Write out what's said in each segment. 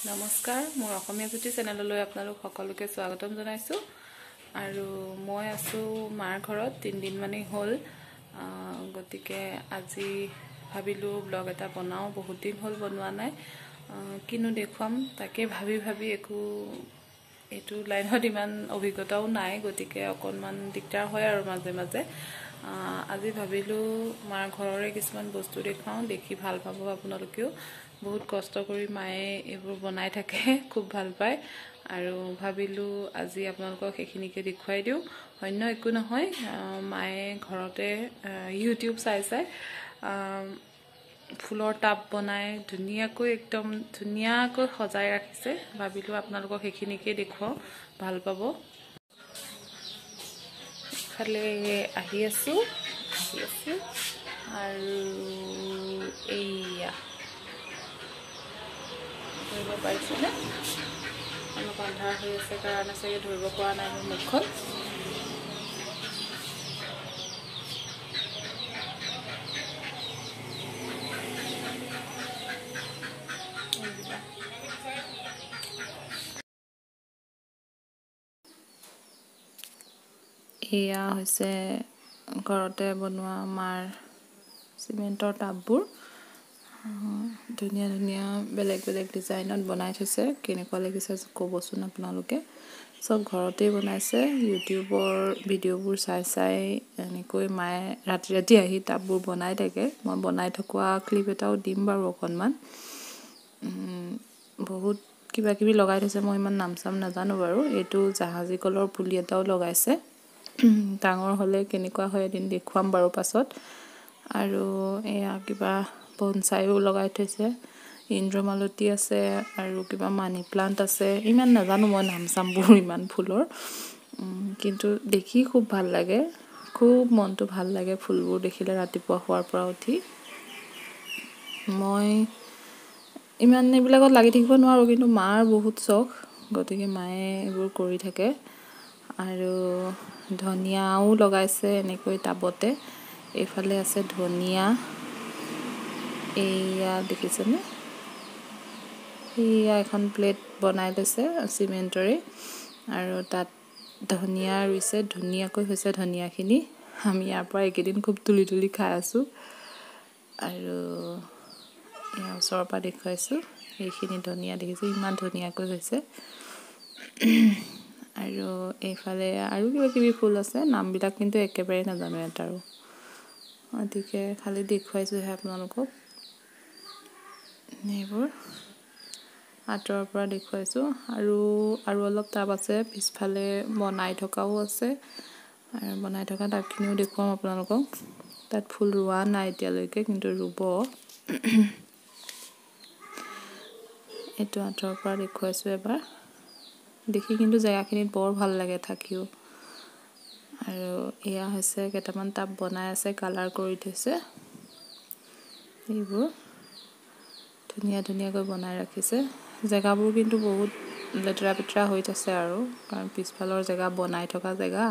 নমস্কাৰ মোৰ অসমীয়া জ্যোতি চেনেললৈ আপোনালোক সকলোকে স্বাগতম জনাইছো আৰু মই আছো মাৰ ঘৰত 3 দিন মানেই হ'ল গতিকে আজি ভাবিলো ব্লগ এটা বনাও বহুত দিন হ'ল বনোৱা নাই কিনো দেখুৱাম তাকে ভাবি একো এটো লাইনত ইমান অভিজ্ঞতাও নাই গতিকে অকনমান দিগদাৰ হয় আৰু মাজে আজি ভাবিলো মাৰ ঘৰৰে কিছুমান বস্তু দেখাও দেখি ভাল পাব আপোনালোকেও বহুত কষ্ট কৰি মায়ে এবোৰ বনাই থাকে খুব ভাল পায় আৰু ভাবিলো আজি আপোনালোকক এখিনিকে দেখুৱাই দিও অন্য একো নহয় মায়ে ঘৰতে ইউটিউব চাই ফুলৰ টাব বনাই ধুনিয়াকৈ একদম ধুনিয়াকৈ সজাই ৰাখিছে ভাবিলো আপোনালোকক এখিনিকে দেখুৱাও ভাল পাব খালে আহি আছো আৰু এইয়া ধৰিব পাৰিছেনে অলপ আন্ধাৰ হৈ আছে কাৰণে চাগে ধৰিব পৰা নাই মোৰ মুখখন এয়া হৈছে ঘৰতে বনোৱা মাৰ সিমেন্টৰ টাববোৰ ধুনিয়া বেলেগ ডিজাইনত বনাই থৈছে কেনেকুৱা লাগিছে ক'বচোন আপোনালোকে সব ঘৰতে বনাইছে ইউটিউবৰ ভিডিঅ'বোৰ চাই এনেকৈ মায়ে ৰাতি আহি টাববোৰ বনাই থাকে মই বনাই থকা ক্লিপ এটাও দিম বাৰু অকনমান বহুত কিবা লগাই থৈছে মই ইমান নাম নাজানো বাৰু এইটো জাহাজী কলৰ পুলি এটাও লগাইছে ডাঙৰ হলে কেনেকুৱা হয় এদিন দেখুৱাম বাৰু পাছত আৰু এয়া কিবা বনসাইও লগাই থৈছে ইন্দ্ৰমালতী আছে আৰু কিবা মানি প্লান্ট আছে ইমান নাজানো মই নামবোৰ ইমান ফুলৰ কিন্তু দেখি খুব ভাল লাগে খুব মনটো ভাল লাগে ফুলবোৰ দেখিলে ৰাতিপুৱা হোৱাৰ পৰা উঠি মই ইমান এইবিলাকত লাগি থাকিব নোৱাৰো কিন্তু মাৰ বহুত চখ গতিকে মায়ে এইবোৰ কৰি থাকে আৰু ধনিয়াও লগাইছে এনেকৈ টাবতে এইফালে আছে ধনিয়া এইয়া দেখিছেনে এইয়া এখন প্লেট বনাই লৈছে সিমেন্টৰে আৰু তাত ধনিয়া ৰুইছে ধুনিয়াকৈ হৈছে ধনিয়াখিনি আমি ইয়াৰ পৰা একেদিন খুব তুলি খাই আছো আৰু এয়া ওচৰৰ পৰা দেখুৱাইছো এইখিনি ধনিয়া দেখিছে ইমান ধুনিয়াকৈ হৈছে আৰু এইফালে আৰু কিবা ফুল আছে নামবিলাক কিন্তু একেবাৰে নাজানো এটাৰো গতিকে খালি দেখুৱাইছো হে আপোনালোকক নেবোৰ আঁতৰৰ পৰা দেখুৱাইছো আৰু অলপ টাব আছে পিছফালে বনাই থকাও আছে আৰু বনাই থকা টাবখিনিও দেখুৱাম আপোনালোকক তাত ফুল ৰোৱা নাই এতিয়ালৈকে কিন্তু ৰুব এটো আঁতৰৰ পৰা দেখুৱাইছো এবাৰ দেখি কিন্তু জায়গাখিনিত বৰ ভাল লাগে থাকিও আৰু এয়া হৈছে কেইটামান টাব বনাই আছে কালাৰ কৰি থৈছে এইবোৰ ধুনিয়াকৈ বনাই ৰাখিছে জায়গাবোৰ কিন্তু বহুত লেতেৰা হৈ আছে আৰু কাৰণ পিছফালৰ জায়গা বনাই থকা জায়গা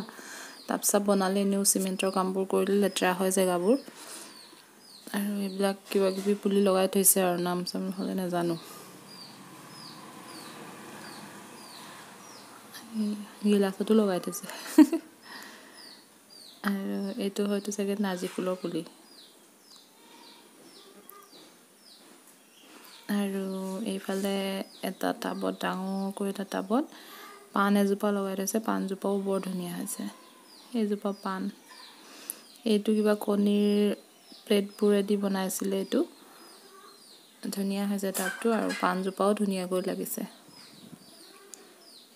টাব বনালে নিউ সিমেন্টৰ কামবোৰ কৰিলে লেতেৰা হয় জায়গাবোৰ আৰু এইবিলাক কিবা পুলি লগাই থৈছে আৰু নাম হলে নাজানো গিলাচতো লগাই থৈছে আৰু এইটো হয়তো চাগে নাৰ্জী ফুলৰ পুলি আৰু এইফালে এটা টাবত ডাঙৰকৈ এটা টাবত পান এজোপা লগাই থৈছে পানজোপাও বৰ ধুনীয়া হৈছে এইজোপা পান এইটো কিবা কণীৰ প্লেটবোৰেদি বনাইছিলে এইটো ধুনীয়া হৈছে টাবটো আৰু পানজোপাও ধুনীয়াকৈ লাগিছে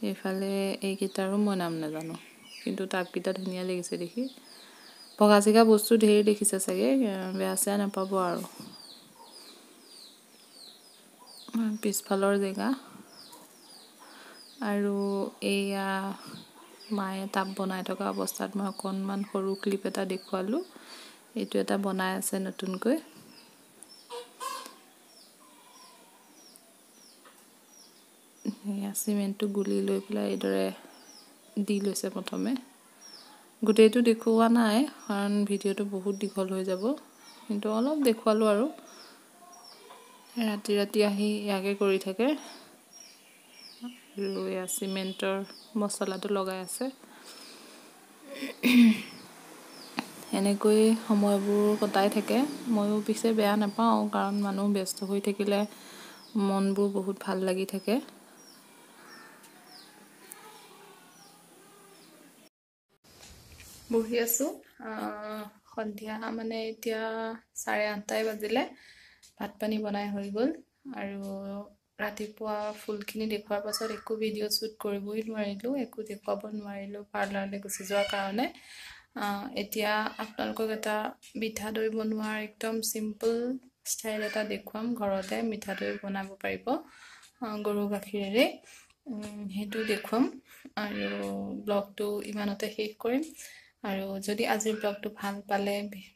এইফালে এইকেইটাৰো মই নাম নাজানো কিন্তু টাবকেইটা ধুনীয়া লাগিছে দেখি পগাচিকা বস্তু ঢেৰ দেখিছে চাগে বেয়া নাপাব আৰু পিছফালৰ জেগা আৰু এয়া মায়ে টাব বনাই থকা অৱস্থাত মই অকনমান সৰু ক্লিপ এটা দেখুৱালো এইটো এটা বনাই আছে নতুনকৈ সিমেন্টটো গুলি লৈ পেলাই এইদৰে দি লৈছে প্ৰথমে গোটেইটো দেখুওৱা নাই কাৰণ ভিডিঅ'টো বহুত দীঘল হৈ যাব কিন্তু অলপ দেখুৱালো আৰু ৰাতি আহি ইয়াকে কৰি থাকে আৰু এয়া চিমেণ্টৰ মছলাটো লগাই আছে। এনেকৈ সময়বোৰ কটাই থাকে। ময়ো পিছে বেয়া নাপাওঁ, কাৰণ মানুহ ব্যস্ত হৈ থাকিলে মনবোৰ বহুত ভাল লাগি থাকে। বহি আছোঁ, সন্ধিয়া মানে এতিয়া 8:30 বাজিলে। ভাত পানী বনাই হৈ গ'ল, আৰু ৰাতিপুৱা ফুলখিনি দেখুৱাৰ পাছত একো ভিডিঅ' শ্বুট কৰিবই নোৱাৰিলোঁ, একো দেখুৱাব নোৱাৰিলোঁ পাৰ্লাৰলৈ গুচি যোৱাৰ কাৰণে। এতিয়া আপোনালোকক এটা মিঠা দৈ বনোৱাৰ একদম চিম্পল ষ্টাইল এটা দেখুৱাম। ঘৰতে মিঠা দৈ বনাব পাৰিব গৰু গাখীৰেৰে, সেইটো দেখুৱাম। আৰু ব্লগটো ইমানতে শেষ কৰিম। আৰু যদি আজিৰ ব্লগটো ভাল পালে,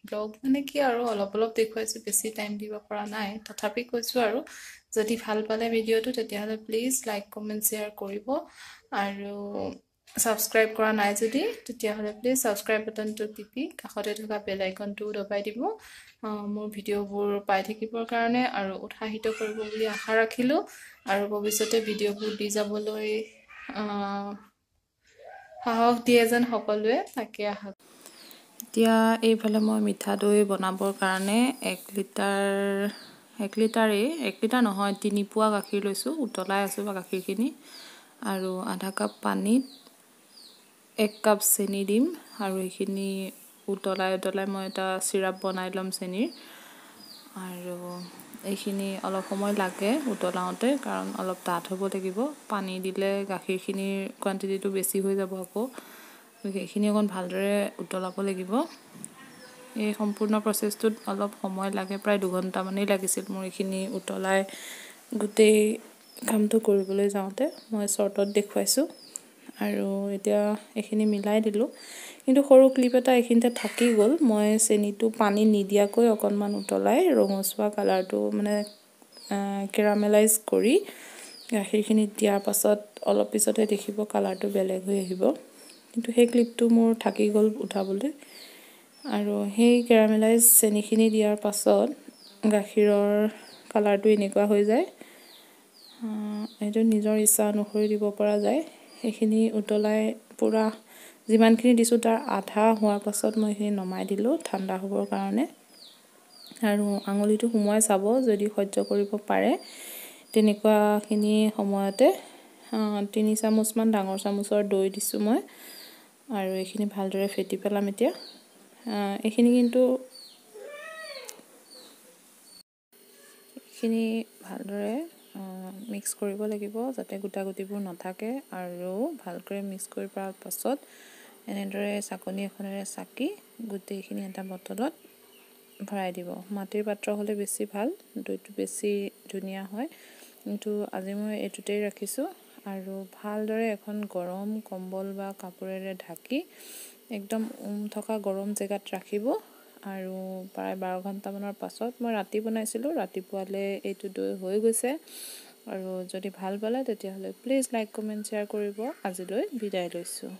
ব্লগ মানে কি আৰু অলপ দেখুৱাইছোঁ, বেছি টাইম দিব পৰা নাই, তথাপি কৈছোঁ আৰু যদি ভাল পালে ভিডিঅ'টো, তেতিয়াহ'লে প্লিজ লাইক কমেণ্ট শ্বেয়াৰ কৰিব। আৰু ছাবস্ক্ৰাইব কৰা নাই যদি, তেতিয়াহ'লে প্লিজ ছাবস্ক্ৰাইব বাটনটো টিপি কাষতে থকা বেল আইকনটো দবাই দিব, মোৰ ভিডিঅ'বোৰ পাই থাকিবৰ কাৰণে আৰু উৎসাহিত কৰিব বুলি আশা ৰাখিলোঁ। আৰু ভৱিষ্যতে ভিডিঅ'বোৰ দি যাবলৈ সাহস দিয়ে যেন সকলোৱে, তাকে আশা। এতিয়া এইফালে মই মিঠা দৈ বনাবৰ কাৰণে 1 লিটাৰ নহয়, 3 পোৱা গাখীৰ লৈছোঁ। উতলাই আছোঁ গাখীৰখিনি, আৰু আধা কাপ পানীত 1 কাপ চেনি দিম, আৰু এইখিনি উতলাই মই এটা চিৰাপ বনাই ল'ম চেনিৰ। আৰু এইখিনি অলপ সময় লাগে উতলাওঁতে, কাৰণ অলপ ডাঠ হ'ব লাগিব। পানী দিলে গাখীৰখিনিৰ কোৱান্টিটিটো বেছি হৈ যাব আকৌ, সেইখিনি অকণ ভালদৰে উতলাব লাগিব। এই সম্পূৰ্ণ প্ৰচেছটোত অলপ সময় লাগে, প্ৰায় 2 ঘণ্টামানেই লাগিছিল মোৰ এইখিনি উতলাই গোটেই কামটো কৰিবলৈ যাওঁতে। মই শ্বৰ্টত দেখুৱাইছোঁ। আৰু এতিয়া এইখিনি মিলাই দিলোঁ, কিন্তু সৰু ক্লিপ এটা এইখিনিতে থাকি গ'ল। মই চেনিটো পানী নিদিয়াকৈ অকণমান উতলাই ৰঙচুৱা কালাৰটো মানে কেৰামেলাইজ কৰি গাখীৰখিনিত দিয়াৰ পাছত অলপ পিছতে দেখিব কালাৰটো বেলেগ হৈ আহিব, কিন্তু সেই ক্লিপটো মোৰ থাকি গ'ল উঠাবলৈ। আৰু সেই কেৰামেলাইজ চেনিখিনি দিয়াৰ পাছত গাখীৰৰ কালাৰটো এনেকুৱা হৈ যায়। এইটো নিজৰ ইচ্ছা অনুসৰি দিব পৰা যায়। সেইখিনি উতলাই পূৰা যিমানখিনি দিছোঁ তাৰ আধা হোৱাৰ পাছত মই সেইখিনি নমাই দিলোঁ ঠাণ্ডা হ'বৰ কাৰণে। আৰু আঙুলিটো সুমুৱাই চাব, যদি সহ্য কৰিব পাৰে। তেনেকুৱাখিনি সময়তে 3 চামুচমান ডাঙৰ চামুচৰ দৈ দিছোঁ মই, আৰু এইখিনি ভালদৰে ফেটি পেলাম এতিয়া। এইখিনি ভালদৰে মিক্স কৰিব লাগিব, যাতে গোটা গুটিবোৰ নাথাকে। আৰু ভালকৈ মিক্স কৰি কৰাৰ পাছত এনেদৰে চাকনি এখনেৰে চাকি গোটেইখিনি এটা বটলত ভৰাই দিব। মাটিৰ পাত্ৰ হ'লে বেছি ভাল, দৈটো বেছি ধুনীয়া হয়, কিন্তু আজি মই এইটোতেই ৰাখিছোঁ। আৰু ভালদৰে এখন গৰম কম্বল বা কাপোৰেৰে ঢাকি একদম থকা গৰম জেগাত ৰাখিব। আৰু প্ৰায় 12 ঘণ্টামানৰ পাছত, মই ৰাতি বনাইছিলোঁ, ৰাতিপুৱালৈ এইটো দৈ হৈ গৈছে। আৰু যদি ভাল পালে তেতিয়াহ'লে প্লিজ লাইক কমেণ্ট শ্বেয়াৰ কৰিব। আজিলৈ বিদায় লৈছোঁ।